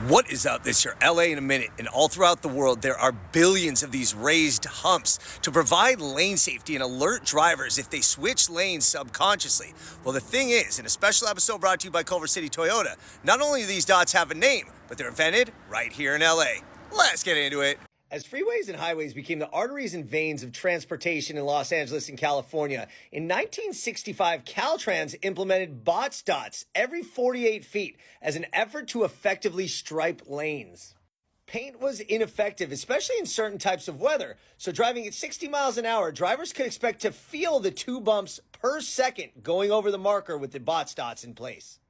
What is up? This your LA in a minute, and all throughout the world there are billions of these raised humps to provide lane safety and alert drivers if they switch lanes subconsciously. Well, the thing is, in a special episode brought to you by Culver City Toyota, not only do these dots have a name, but they're invented right here in LA. Let's get into it. As freeways and highways became the arteries and veins of transportation in Los Angeles and California, in 1965, Caltrans implemented box dots every 48 feet as an effort to effectively stripe lanes. Paint was ineffective, especially in certain types of weather, so driving at 60 miles an hour, drivers could expect to feel the 2 bumps per second going over the marker with the box dots in place.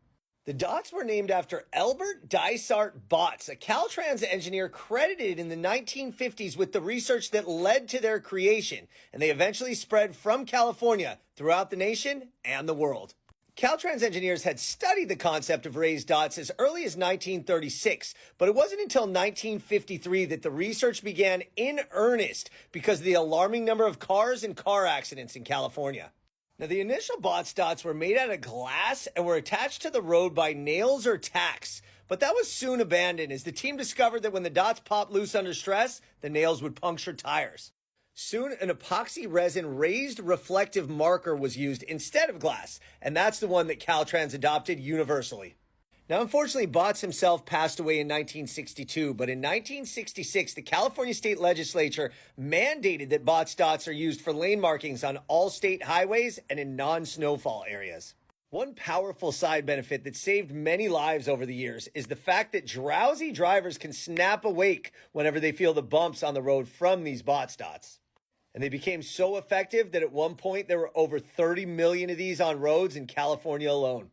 The dots were named after Elbert Dysart Botts, a Caltrans engineer credited in the 1950s with the research that led to their creation, and they eventually spread from California throughout the nation and the world. Caltrans engineers had studied the concept of raised dots as early as 1936, but it wasn't until 1953 that the research began in earnest because of the alarming number of cars and car accidents in California. Now, the initial box dots were made out of glass and were attached to the road by nails or tacks, but that was soon abandoned as the team discovered that when the dots popped loose under stress, the nails would puncture tires. Soon, an epoxy resin raised reflective marker was used instead of glass, and that's the one that Caltrans adopted universally. Now, unfortunately, Botts himself passed away in 1962, but in 1966, the California State Legislature mandated that Botts dots are used for lane markings on all state highways and in non-snowfall areas. One powerful side benefit that saved many lives over the years is the fact that drowsy drivers can snap awake whenever they feel the bumps on the road from these Botts dots. And they became so effective that at one point there were over 30 million of these on roads in California alone.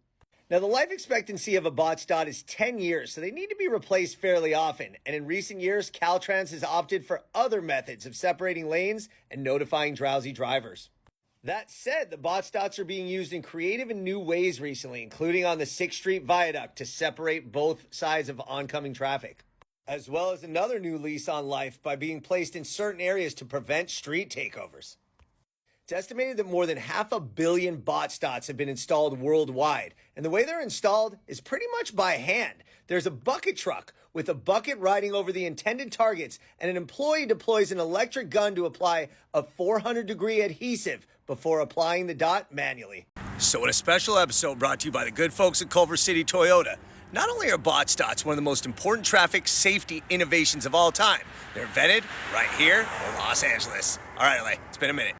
Now, the life expectancy of a box dot is 10 years, so they need to be replaced fairly often. And in recent years, Caltrans has opted for other methods of separating lanes and notifying drowsy drivers. That said, the box dots are being used in creative and new ways recently, including on the 6th Street Viaduct to separate both sides of oncoming traffic, as well as another new lease on life by being placed in certain areas to prevent street takeovers. It's estimated that more than 500 million box dots have been installed worldwide, and the way they're installed is pretty much by hand. There's a bucket truck with a bucket riding over the intended targets, and an employee deploys an electric gun to apply a 400-degree adhesive before applying the dot manually. So in a special episode brought to you by the good folks at Culver City Toyota, not only are box dots one of the most important traffic safety innovations of all time, they're invented right here in Los Angeles. All right, LA, it's been a minute.